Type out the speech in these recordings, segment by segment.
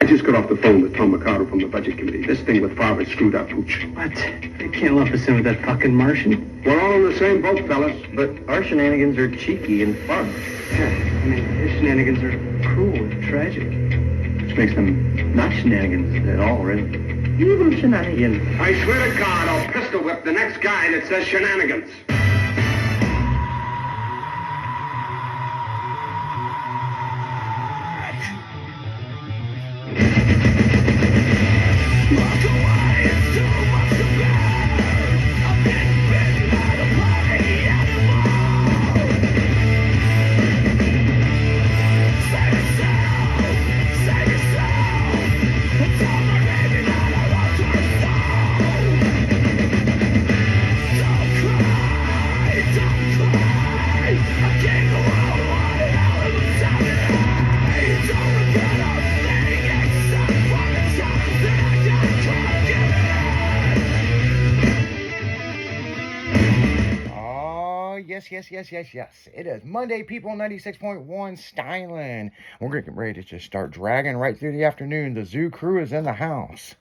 I just got off the phone with Tom Mercado from the Budget Committee. This thing with Favre screwed up, Hooch. What? They can't lump us in with that fucking Martian. We're all in the same boat, fellas. But our shenanigans are cheeky and fun. Yeah, I mean, his shenanigans are cruel and tragic. Which makes them not shenanigans at all, really. Evil shenanigans. I swear to God, I'll pistol whip the next guy that says shenanigans. Yes. It is Monday, people. 96.1 Styling. We're getting ready to just start dragging right through the afternoon. The zoo crew is in the house.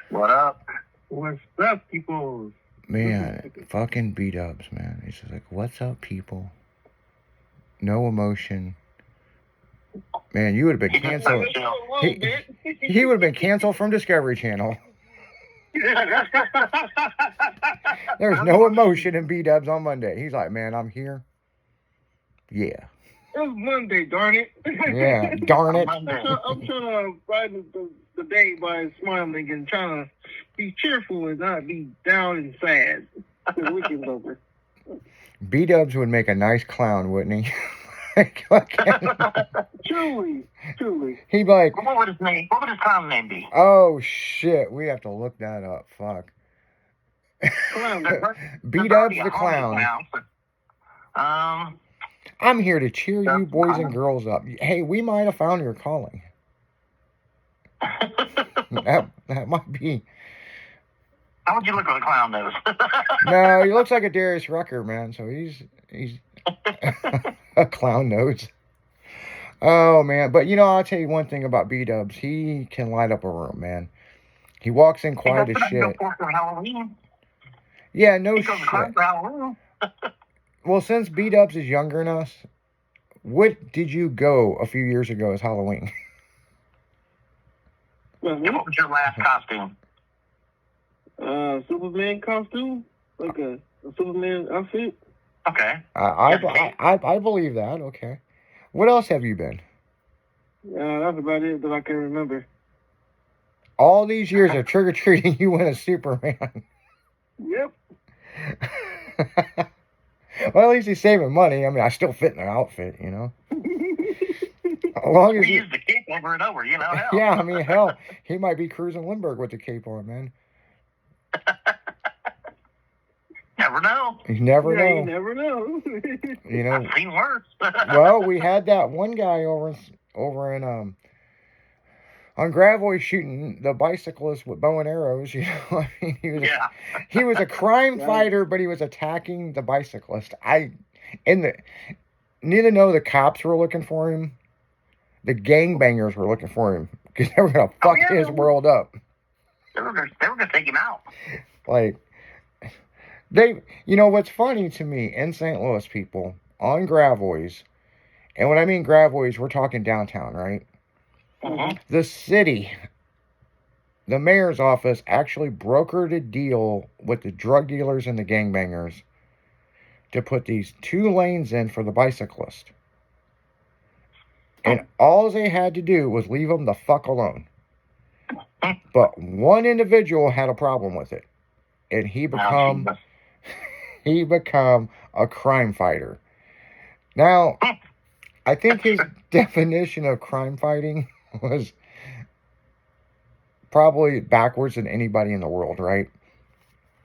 What up? What's up, people? Man, fucking B-dubs, man. He's just like, what's up, people? No emotion. Man, you would have been canceled. He would have been canceled from Discovery Channel. There's no emotion in B-dubs on Monday. He's like, man, I'm here. Yeah. It's Monday, darn it. Yeah, darn it. I'm trying to ride the day by smiling and trying to be cheerful and not be down and sad. The weekend's over. B-dubs would make a nice clown, wouldn't he? Truly. He'd be like, What would his clown name be? oh shit, we have to look that up. Fuck. B-dubs the clown. I'm here to cheer you boys and girls up. Hey, we might have found your calling. that might be. How would you look with a clown nose? No, he looks like a Darius Rucker, man. So he's a clown nose. Oh man, but I'll tell you one thing about B-dubs. He can light up a room, man. He walks in quiet as shit. Yeah, no shit. Well, since B-dubs is younger than us, what did you go a few years ago as Halloween? What was your last costume? Superman costume, like a Superman outfit. Okay. I believe that. Okay. What else have you been? That's about it that I can remember. All these years of trick or treating, you went as Superman. Yep. Well, at least he's saving money. I mean, I still fit in the outfit, As long as we use the cape over and over, Hell. Yeah, I mean, hell, he might be cruising Limburg with the cape on, man. Never know. You never know. You never know. I've seen worse. Well, we had that one guy over in on Gravois shooting the bicyclist with bow and arrows. I mean, he was a crime fighter, but he was attacking the bicyclist. Need to know the cops were looking for him. The gangbangers were looking for him because they were gonna fuck his world up. They were gonna take him out. Like, what's funny to me in St. Louis, people, on Gravois, and when I mean Gravois, we're talking downtown, right? Mm-hmm. The city, the mayor's office actually brokered a deal with the drug dealers and the gangbangers to put these 2 lanes in for the bicyclist. And all they had to do was leave them the fuck alone. But one individual had a problem with it. And he become a crime fighter. Now, I think his definition of crime fighting was probably backwards than anybody in the world, right?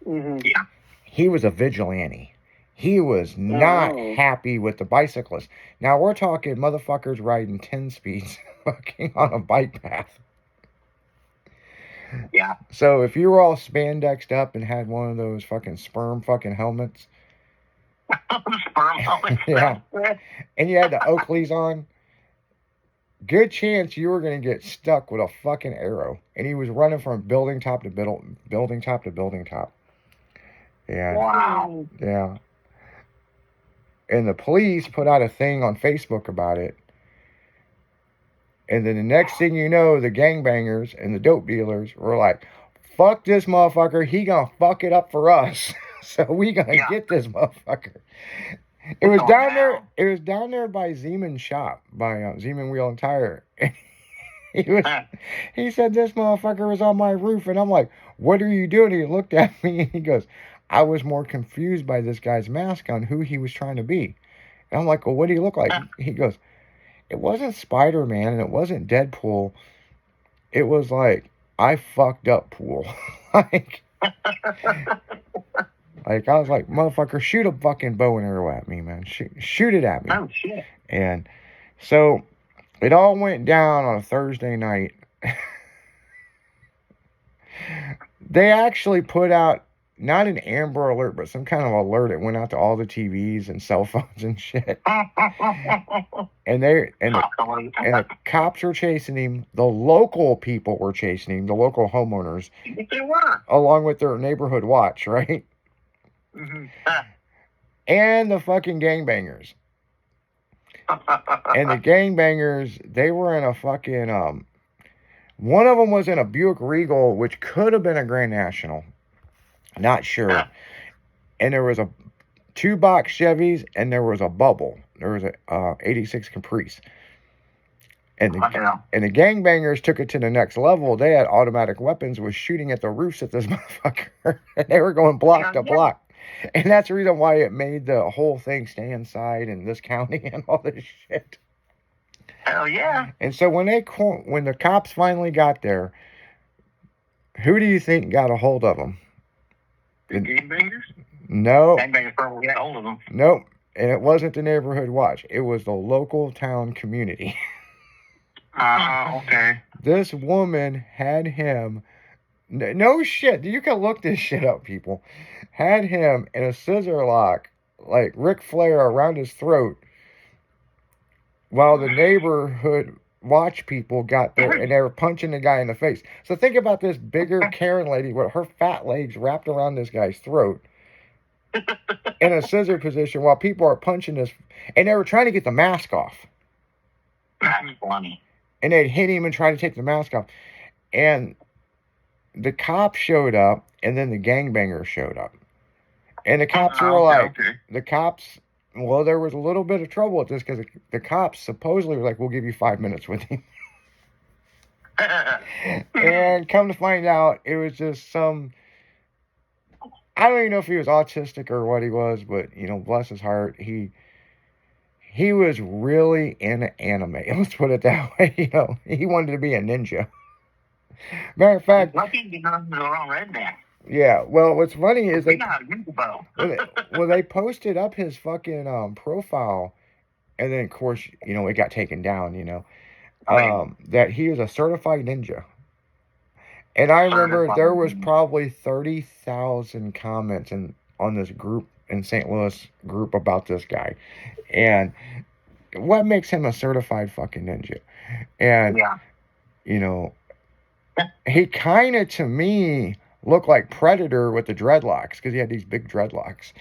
Mm-hmm. Yeah. He was a vigilante. He was not happy with the bicyclist. Now, we're talking motherfuckers riding 10 speeds fucking on a bike path. Yeah. So if you were all spandexed up and had one of those fucking sperm fucking helmets. Sperm helmets. Yeah. And you had the Oakleys on. good chance you were going to get stuck with a fucking arrow. And he was running from building top to building top to building top. And, Wow. yeah. And the police put out a thing on Facebook about it. And then the next thing you know, the gangbangers and the dope dealers were like, fuck this motherfucker. He gonna fuck it up for us. So we gonna get this motherfucker. It was down there. It was down there by Zeman's shop, by Zeman Wheel and Tire. He said this motherfucker was on my roof, and I'm like, "What are you doing?" He looked at me and he goes, "I was more confused by this guy's mask on who he was trying to be." And I'm like, "Well, what do you look like?" He goes, "It wasn't Spider-Man and it wasn't Deadpool. It was like I fucked up pool." Like I was like, motherfucker, shoot a fucking bow and arrow at me, man. Shoot it at me. Oh, shit. And so it all went down on a Thursday night. They actually put out not an Amber Alert, but some kind of alert. It went out to all the TVs and cell phones and shit. And the cops were chasing him. The local people were chasing him. The local homeowners, They were. along with their neighborhood watch, right? Mm-hmm. And the fucking gangbangers. And the gangbangers, they were in a fucking one of them was in a Buick Regal, which could have been a Grand National. Not sure. And there was a 2-box Chevys, and there was a Bubble. There was a 86 Caprice. And the gangbangers took it to the next level. They had automatic weapons, was shooting at the roofs at this motherfucker. And they were going block to block. And that's the reason why it made the whole thing stay inside in this county and all this shit. Hell yeah. And so when the cops finally got there, who do you think got a hold of them? The gangbangers? No. Gangbangers probably got hold of them. Nope. And it wasn't the neighborhood watch. It was the local town community. Okay. This woman had him. No shit. You can look this shit up, people. Had him in a scissor lock, like Ric Flair, around his throat, while the neighborhood watch people got there and they were punching the guy in the face. So think about this bigger Karen lady with her fat legs wrapped around this guy's throat in a scissor position while people are punching this. And they were trying to get the mask off. That's funny. And they'd hit him and try to take the mask off. And the cops showed up, and then the gangbangers showed up. And the cops were like, well, there was a little bit of trouble with this because the cops supposedly were like, we'll give you 5 minutes with him. And come to find out, it was just some, I don't even know if he was autistic or what he was, but, bless his heart, he was really into anime. Let's put it that way. He wanted to be a ninja. Matter of fact, lucky because they're all redneck. Yeah, well, what's funny is they well, they posted up his fucking profile, and then of course it got taken down. That he was a certified ninja, and I remember there was probably 30,000 comments on this group in St. Louis group about this guy, and what makes him a certified fucking ninja, and he kind of to me looked like Predator with the dreadlocks because he had these big dreadlocks.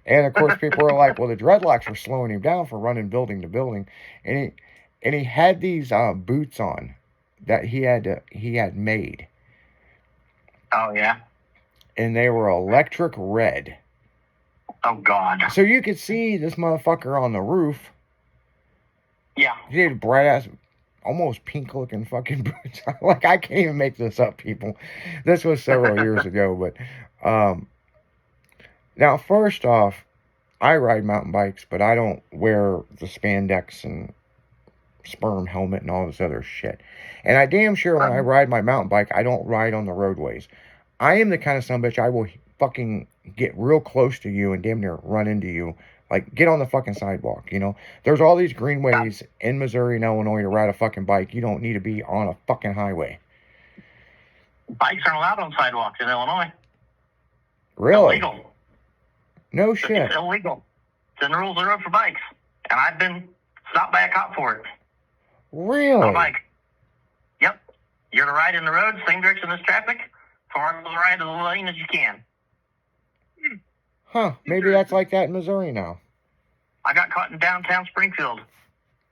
And of course people were like, well, the dreadlocks were slowing him down for running building to building. And he had these boots on that he had made. Oh yeah. And they were electric red. Oh God. So you could see this motherfucker on the roof. Yeah. He had bright ass, almost pink looking fucking boots. Like, I can't even make this up, people. This was several years ago, but now first off, I ride mountain bikes, but I don't wear the spandex and sperm helmet and all this other shit. And I damn sure when I ride my mountain bike, I don't ride on the roadways. I am the kind of sumbitch, I will fucking get real close to you and damn near run into you. Like, get on the fucking sidewalk, There's all these greenways in Missouri and Illinois to ride a fucking bike. You don't need to be on a fucking highway. Bikes aren't allowed on sidewalks in Illinois. Really? Illegal. No shit. It's illegal. It's in the rules of the road for bikes. And I've been stopped by a cop for it. Really? I'm like, yep, you're to ride in the road, same direction as traffic, far to the right of the lane as you can. Huh. Maybe that's like that in Missouri now. I got caught in downtown Springfield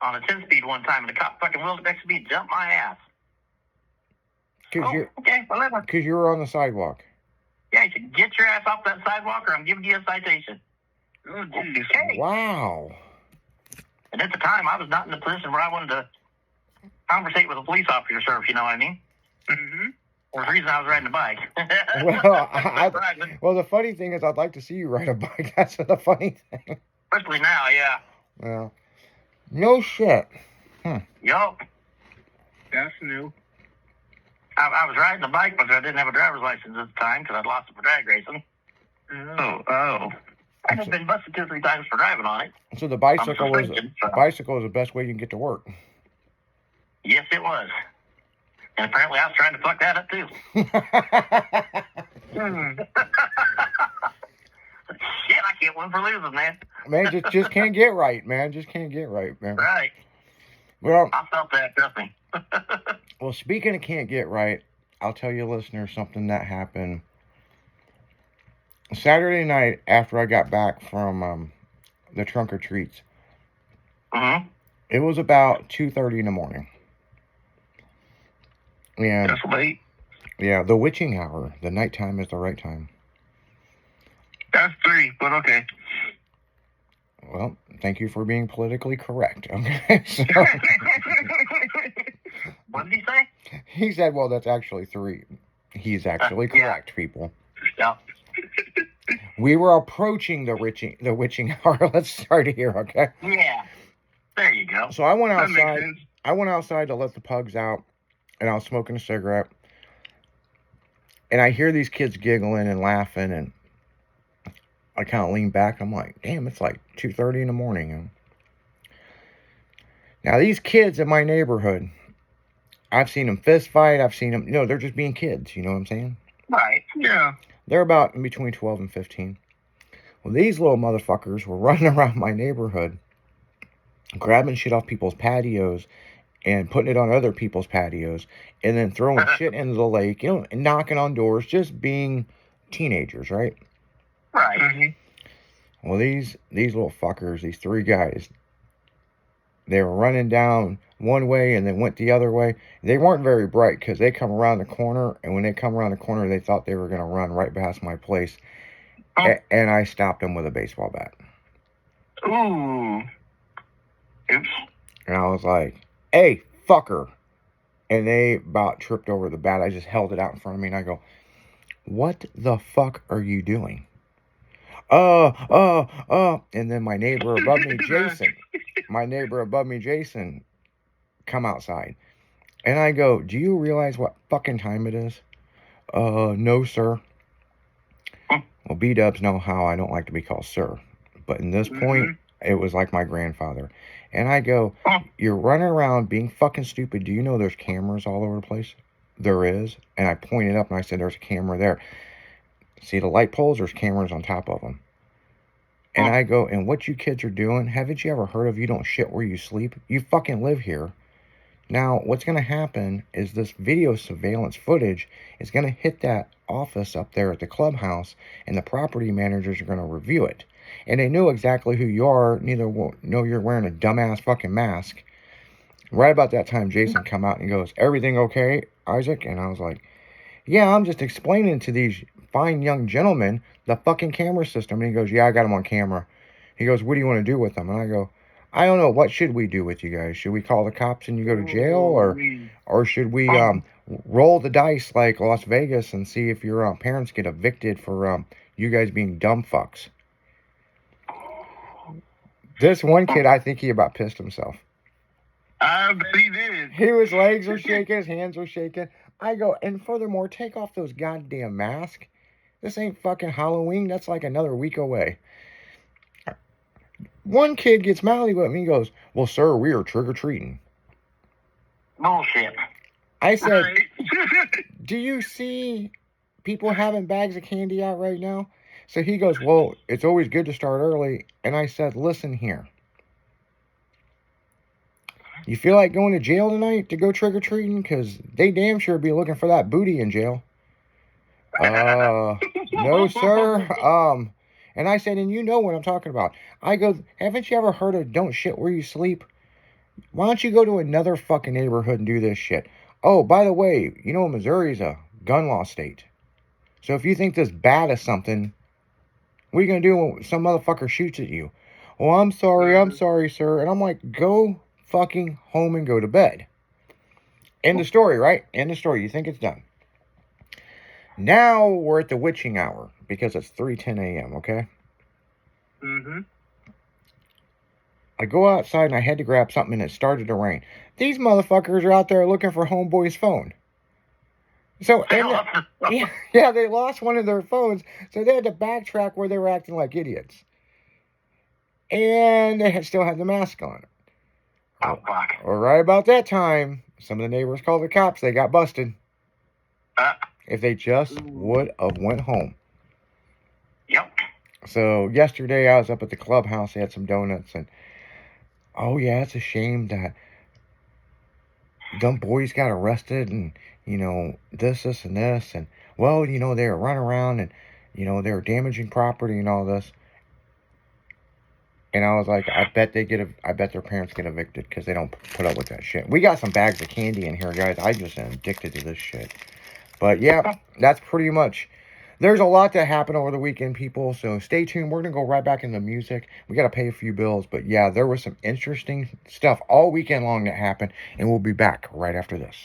on a 10-speed one time, and the cop fucking wheeled next to me and jumped my ass. Okay, whatever. Because you were on the sidewalk. Yeah, he said, get your ass off that sidewalk or I'm giving you a citation. Oh, geez. Okay. Wow. And at the time, I was not in the position where I wanted to conversate with a police officer, sir, if you know what I mean. Mm-hmm. There's a reason I was riding a bike. Well, well, the funny thing is, I'd like to see you ride a bike. That's the funny thing. Especially now, yeah. Well, no shit. Yup. That's new. I was riding a bike because I didn't have a driver's license at the time because I'd lost it for drag racing. Oh. I had been busted 2 or 3 times for driving on it. So the bicycle was So- the best way you can get to work. Yes, it was. And apparently I was trying to fuck that up too. Shit, I can't win for losing, man. Man, just can't get right, man. Just can't get right, man. Right. Well, I felt that, trust me. well, speaking of can't get right, I'll tell you, listeners, something that happened Saturday night after I got back from the trunk or treats. Mm-hmm. It was about 2:30 in the morning. And That's late. yeah, the witching hour. The nighttime is the right time. That's 3, but okay. Well, thank you for being politically correct. Okay, so What did he say? he said, "Well, that's actually 3." He's actually Yeah. correct, people. Yeah. We were approaching the witching hour. Let's start here, okay? Yeah. There you go. So I went That makes outside. sense. I went outside to let the pugs out, and I was smoking a cigarette. And I hear these kids giggling and laughing, and I kind of lean back. I'm like, damn, it's like 2:30 in the morning. And now these kids in my neighborhood, I've seen them fist fight. I've seen them, they're just being kids. You know what I'm saying? Right. Yeah. They're about in between 12 and 15. Well, these little motherfuckers were running around my neighborhood, grabbing shit off people's patios and putting it on other people's patios, and then throwing shit into the lake, and knocking on doors, just being teenagers, right? Right. Mm-hmm. Well, these little fuckers, these 3 guys, they were running down one way and then went the other way. They weren't very bright because they come around the corner, and when they come around the corner, they thought they were going to run right past my place. Oh. And I stopped them with a baseball bat. Ooh. Oops. And I was like, hey, fucker. And they about tripped over the bat. I just held it out in front of me, and I go, what the fuck are you doing? And then my neighbor above me, Jason, come outside. And I go, do you realize what fucking time it is? No, sir. Well, B-dubs know how I don't like to be called sir. But in this point, it was like my grandfather. And I go, you're running around being fucking stupid. Do you know there's cameras all over the place? There is. And I pointed up and I said, there's a camera there. See the light poles? There's cameras on top of them. And I go, and what you kids are doing, haven't you ever heard of you don't shit where you sleep? You fucking live here. Now, what's going to happen is this video surveillance footage is going to hit that office up there at the clubhouse, and the property managers are going to review it. And they know exactly who you are. Neither will know you're wearing a dumbass fucking mask. Right about that time, Jason come out and goes, everything okay, Isaac? And I was like, yeah, I'm just explaining to these fine young gentlemen the fucking camera system. And he goes, yeah, I got them on camera. He goes, what do you want to do with them? And I go, I don't know. What should we do with you guys? Should we call the cops and you go to jail? Or should we roll the dice like Las Vegas and see if your parents get evicted for you guys being dumb fucks? This one kid, I think he about pissed himself. I believe it. His legs are shaking, his hands are shaking. I go, and furthermore, take off those goddamn masks. This ain't fucking Halloween. That's like another week away. One kid gets mouthy with me. He goes, well, sir, we are trick-or-treating. Bullshit. I said, Right. do you see people having bags of candy out right now? So he goes, well, it's always good to start early. And I said, listen here. You feel like going to jail tonight to go trick-or-treating? Because they damn sure be looking for that booty in jail. No, sir. And I said, and you know what I'm talking about. I go, haven't you ever heard of don't shit where you sleep? Why don't you go to another fucking neighborhood and do this shit? Oh, by the way, you know Missouri's a gun law state. So if you think this bad is something, what are you going to do when some motherfucker shoots at you? Oh, I'm sorry, sir. And I'm like, go fucking home and go to bed. End of story, right? End of story. You think it's done. Now we're at the witching hour because it's 3:10 a.m., okay? Mm-hmm. I go outside and I had to grab something and it started to rain. These motherfuckers are out there looking for homeboy's phone. So, and, yeah, they lost one of their phones, so they had to backtrack where they were acting like idiots. And they still had the mask on. Oh, fuck. Well, right about that time, some of the neighbors called the cops. They got busted. If they just would have went home. Yep. So yesterday I was up at the clubhouse. They had some donuts, and oh yeah, it's a shame that them boys got arrested, and you know this, and this, and well, you know they were running around, and you know they were damaging property and all this. And I was like, I bet their parents get evicted because they don't put up with that shit. We got some bags of candy in here, guys. I just am addicted to this shit. But yeah, that's pretty much. There's a lot that happened over the weekend, people. So stay tuned. We're going to go right back into music. We got to pay a few bills. But yeah, there was some interesting stuff all weekend long that happened. And we'll be back right after this.